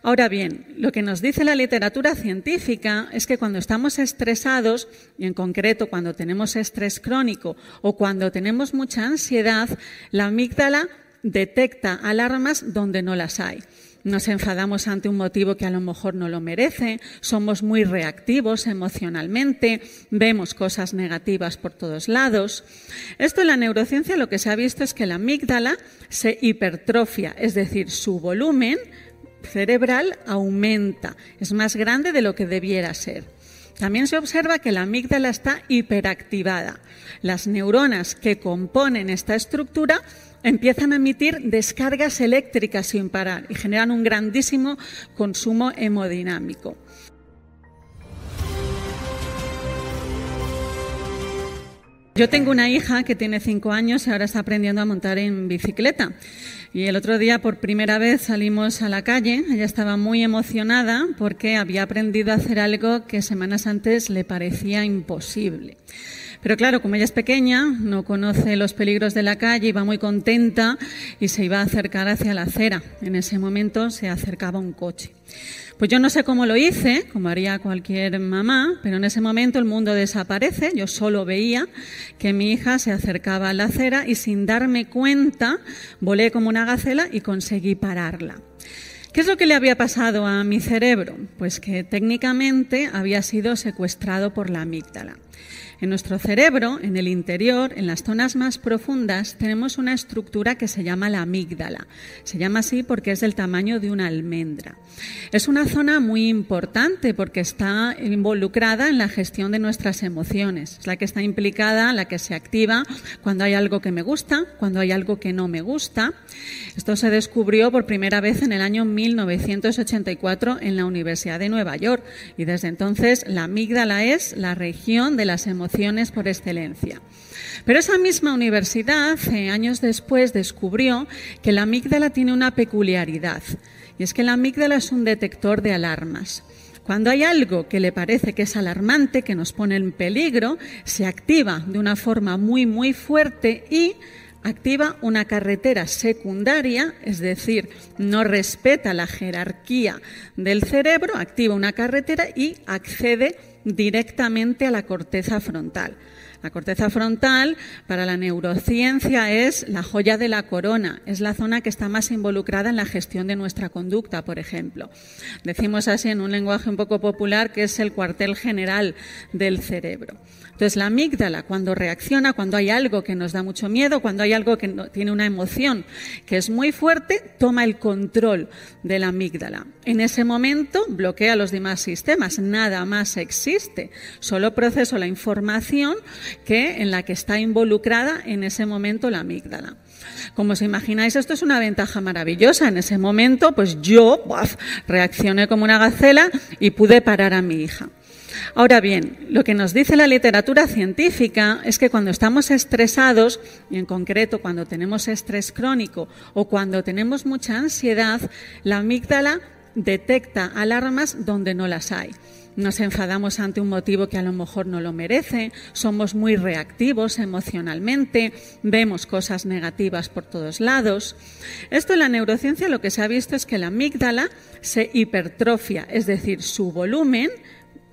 Ahora bien, lo que nos dice la literatura científica es que cuando estamos estresados, y en concreto cuando tenemos estrés crónico o cuando tenemos mucha ansiedad, la amígdala detecta alarmas donde no las hay. Nos enfadamos ante un motivo que a lo mejor no lo merece, somos muy reactivos emocionalmente, vemos cosas negativas por todos lados. Esto en la neurociencia lo que se ha visto es que la amígdala se hipertrofia, es decir, su volumen cerebral aumenta, es más grande de lo que debiera ser. También se observa que la amígdala está hiperactivada. Las neuronas que componen esta estructura empiezan a emitir descargas eléctricas sin parar y generan un grandísimo consumo hemodinámico. Yo tengo una hija que tiene 5 años y ahora está aprendiendo a montar en bicicleta. Y el otro día, por primera vez, salimos a la calle. Ella estaba muy emocionada porque había aprendido a hacer algo que semanas antes le parecía imposible. Pero claro, como ella es pequeña, no conoce los peligros de la calle, iba muy contenta y se iba a acercar hacia la acera. En ese momento se acercaba un coche. Pues yo no sé cómo lo hice, como haría cualquier mamá, pero en ese momento el mundo desaparece. Yo solo veía que mi hija se acercaba a la acera y sin darme cuenta volé como una gacela y conseguí pararla. ¿Qué es lo que le había pasado a mi cerebro? Pues que técnicamente había sido secuestrado por la amígdala. En nuestro cerebro, en el interior, en las zonas más profundas, tenemos una estructura que se llama la amígdala. Se llama así porque es del tamaño de una almendra. Es una zona muy importante porque está involucrada en la gestión de nuestras emociones. Es la que está implicada, la que se activa cuando hay algo que me gusta, cuando hay algo que no me gusta. Esto se descubrió por primera vez en el año 1984 en la Universidad de Nueva York y desde entonces la amígdala es la región de las emociones por excelencia. Pero esa misma universidad, años después, descubrió que la amígdala tiene una peculiaridad, y es que la amígdala es un detector de alarmas. Cuando hay algo que le parece que es alarmante, que nos pone en peligro, se activa de una forma muy fuerte y activa una carretera secundaria, es decir, no respeta la jerarquía del cerebro, activa una carretera y accede directamente a la corteza frontal. La corteza frontal para la neurociencia es la joya de la corona, es la zona que está más involucrada en la gestión de nuestra conducta, por ejemplo. Decimos así en un lenguaje un poco popular que es el cuartel general del cerebro. Entonces la amígdala cuando reacciona, cuando hay algo que nos da mucho miedo, cuando hay algo que tiene una emoción que es muy fuerte, toma el control de la amígdala. En ese momento bloquea los demás sistemas, nada más existe, solo proceso la información en la que está involucrada en ese momento la amígdala. Como os imagináis, esto es una ventaja maravillosa. En ese momento, pues yo reaccioné como una gacela y pude parar a mi hija. Ahora bien, lo que nos dice la literatura científica es que cuando estamos estresados, y en concreto cuando tenemos estrés crónico o cuando tenemos mucha ansiedad, la amígdala detecta alarmas donde no las hay. Nos enfadamos ante un motivo que a lo mejor no lo merece, somos muy reactivos emocionalmente, vemos cosas negativas por todos lados. Esto en la neurociencia lo que se ha visto es que la amígdala se hipertrofia, es decir, su volumen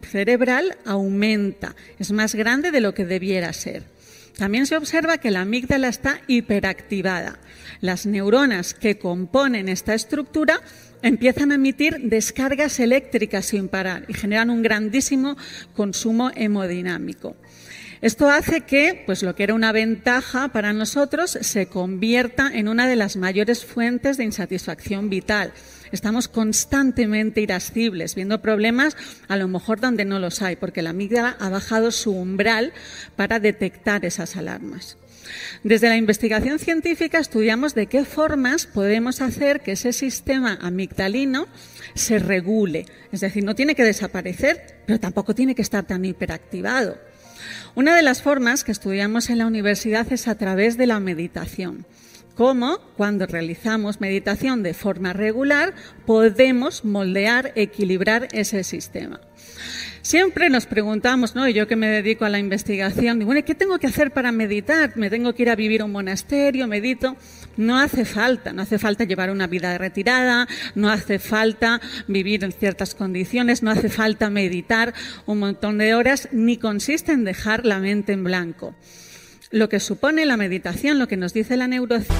cerebral aumenta, es más grande de lo que debiera ser. También se observa que la amígdala está hiperactivada. Las neuronas que componen esta estructura empiezan a emitir descargas eléctricas sin parar y generan un grandísimo consumo hemodinámico. Esto hace que, pues lo que era una ventaja para nosotros, se convierta en una de las mayores fuentes de insatisfacción vital. Estamos constantemente irascibles, viendo problemas a lo mejor donde no los hay, porque la amígdala ha bajado su umbral para detectar esas alarmas. Desde la investigación científica estudiamos de qué formas podemos hacer que ese sistema amigdalino se regule. Es decir, no tiene que desaparecer, pero tampoco tiene que estar tan hiperactivado. Una de las formas que estudiamos en la universidad es a través de la meditación. cómo cuando realizamos meditación de forma regular podemos moldear, equilibrar ese sistema. Siempre nos preguntamos, ¿no? Y yo que me dedico a la investigación, digo, bueno, ¿qué tengo que hacer para meditar? ¿Me tengo que ir a vivir a un monasterio? ¿Medito? No hace falta llevar una vida retirada, no hace falta vivir en ciertas condiciones, no hace falta meditar un montón de horas, ni consiste en dejar la mente en blanco. Lo que supone la meditación, lo que nos dice la neurociencia,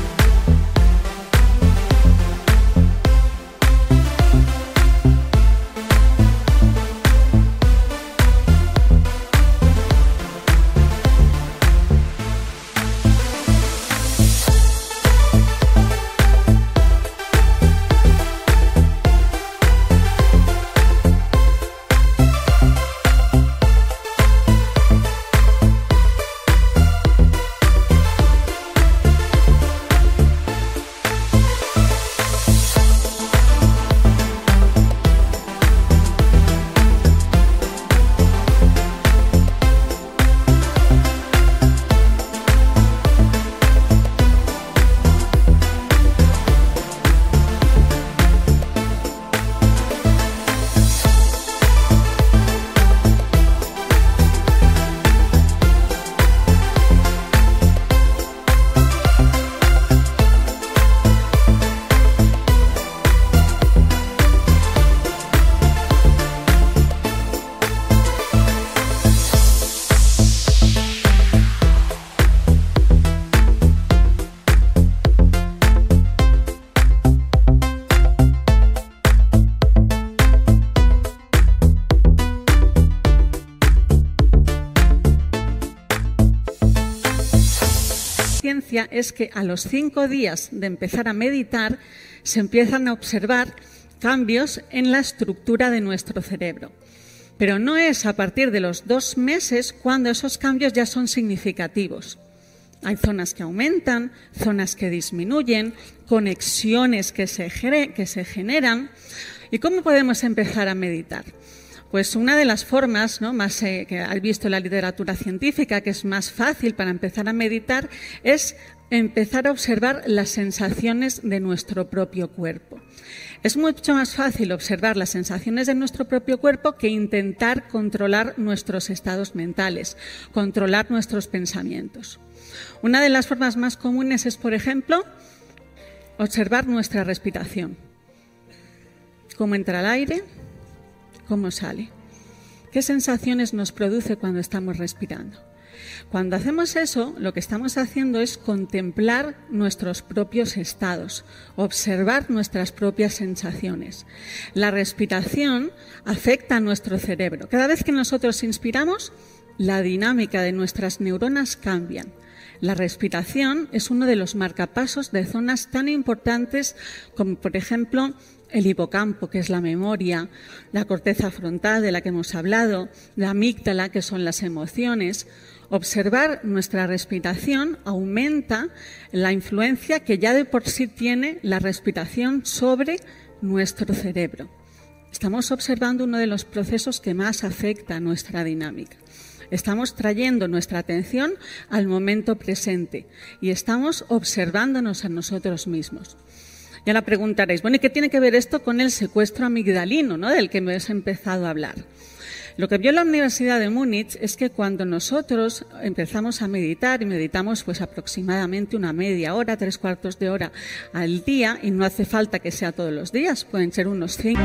es que a los 5 días de empezar a meditar se empiezan a observar cambios en la estructura de nuestro cerebro. Pero no es a partir de los 2 meses cuando esos cambios ya son significativos. Hay zonas que aumentan, zonas que disminuyen, conexiones que se generan. ¿Y cómo podemos empezar a meditar? Pues una de las formas, ¿no?, más que has visto en la literatura científica, que es más fácil para empezar a meditar, es empezar a observar las sensaciones de nuestro propio cuerpo. Es mucho más fácil observar las sensaciones de nuestro propio cuerpo que intentar controlar nuestros estados mentales, controlar nuestros pensamientos. Una de las formas más comunes es, por ejemplo, observar nuestra respiración. Cómo entra el aire, cómo sale. ¿Qué sensaciones nos produce cuando estamos respirando? Cuando hacemos eso, lo que estamos haciendo es contemplar nuestros propios estados, observar nuestras propias sensaciones. La respiración afecta a nuestro cerebro. Cada vez que nosotros inspiramos, la dinámica de nuestras neuronas cambia. La respiración es uno de los marcapasos de zonas tan importantes como, por ejemplo, el hipocampo, que es la memoria, la corteza frontal, de la que hemos hablado, la amígdala, que son las emociones. Observar nuestra respiración aumenta la influencia que ya de por sí tiene la respiración sobre nuestro cerebro. Estamos observando uno de los procesos que más afecta a nuestra dinámica. Estamos trayendo nuestra atención al momento presente y estamos observándonos a nosotros mismos. Y ahora preguntaréis, bueno, ¿y qué tiene que ver esto con el secuestro amigdalino, ¿no?, del que me has empezado a hablar? Lo que vio la Universidad de Múnich es que cuando nosotros empezamos a meditar, y meditamos pues aproximadamente una media hora, 3/4 de hora al día, y no hace falta que sea todos los días, pueden ser unos 5.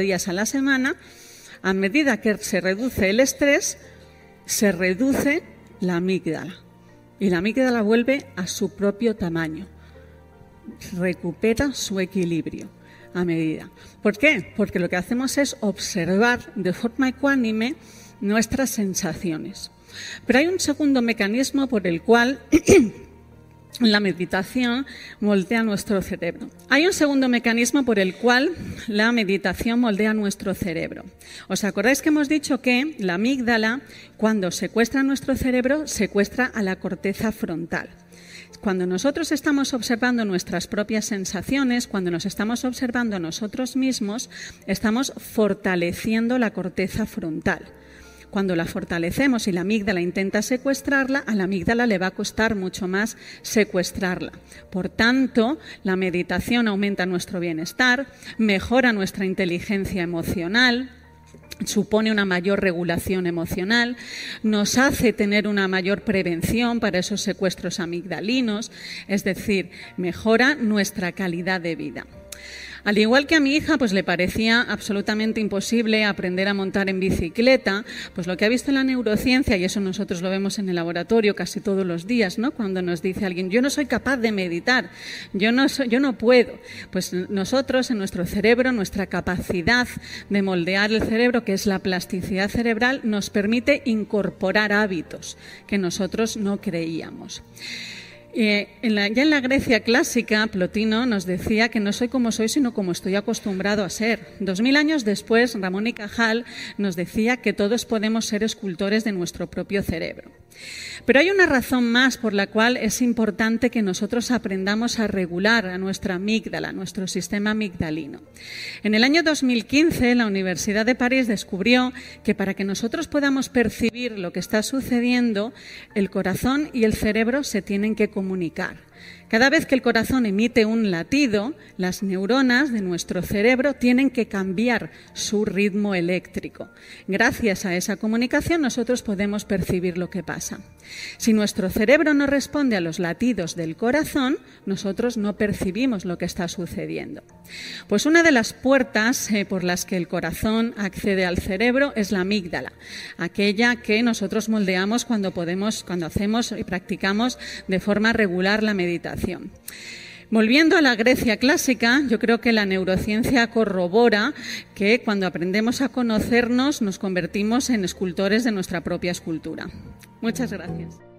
días a la semana, a medida que se reduce el estrés, se reduce la amígdala. Y la amígdala vuelve a su propio tamaño. Recupera su equilibrio a medida. ¿Por qué? Porque lo que hacemos es observar de forma ecuánime nuestras sensaciones. Pero hay un segundo mecanismo por el cual la meditación moldea nuestro cerebro. Hay un segundo mecanismo por el cual la meditación moldea nuestro cerebro. ¿Os acordáis que hemos dicho que la amígdala, cuando secuestra nuestro cerebro, secuestra a la corteza frontal? Cuando nosotros estamos observando nuestras propias sensaciones, cuando nos estamos observando a nosotros mismos, estamos fortaleciendo la corteza frontal. Cuando la fortalecemos y la amígdala intenta secuestrarla, a la amígdala le va a costar mucho más secuestrarla. Por tanto, la meditación aumenta nuestro bienestar, mejora nuestra inteligencia emocional, supone una mayor regulación emocional, nos hace tener una mayor prevención para esos secuestros amigdalinos, es decir, mejora nuestra calidad de vida. Al igual que a mi hija, pues le parecía absolutamente imposible aprender a montar en bicicleta, pues lo que ha visto en la neurociencia, y eso nosotros lo vemos en el laboratorio casi todos los días, ¿no? Cuando nos dice alguien, yo no soy capaz de meditar, yo no puedo. Pues nosotros, en nuestro cerebro, nuestra capacidad de moldear el cerebro, que es la plasticidad cerebral, nos permite incorporar hábitos que nosotros no creíamos. Ya en la Grecia clásica, Plotino nos decía que no soy como soy, sino como estoy acostumbrado a ser. 2000 años después, Ramón y Cajal nos decía que todos podemos ser escultores de nuestro propio cerebro. Pero hay una razón más por la cual es importante que nosotros aprendamos a regular a nuestra amígdala, a nuestro sistema amigdalino. En el año 2015, la Universidad de París descubrió que para que nosotros podamos percibir lo que está sucediendo, el corazón y el cerebro se tienen que comunicar. Cada vez que el corazón emite un latido, las neuronas de nuestro cerebro tienen que cambiar su ritmo eléctrico. Gracias a esa comunicación nosotros podemos percibir lo que pasa. Si nuestro cerebro no responde a los latidos del corazón, nosotros no percibimos lo que está sucediendo. Pues una de las puertas por las que el corazón accede al cerebro es la amígdala, aquella que nosotros moldeamos cuando hacemos y practicamos de forma regular la meditación. Volviendo a la Grecia clásica, yo creo que la neurociencia corrobora que cuando aprendemos a conocernos nos convertimos en escultores de nuestra propia escultura. Muchas gracias.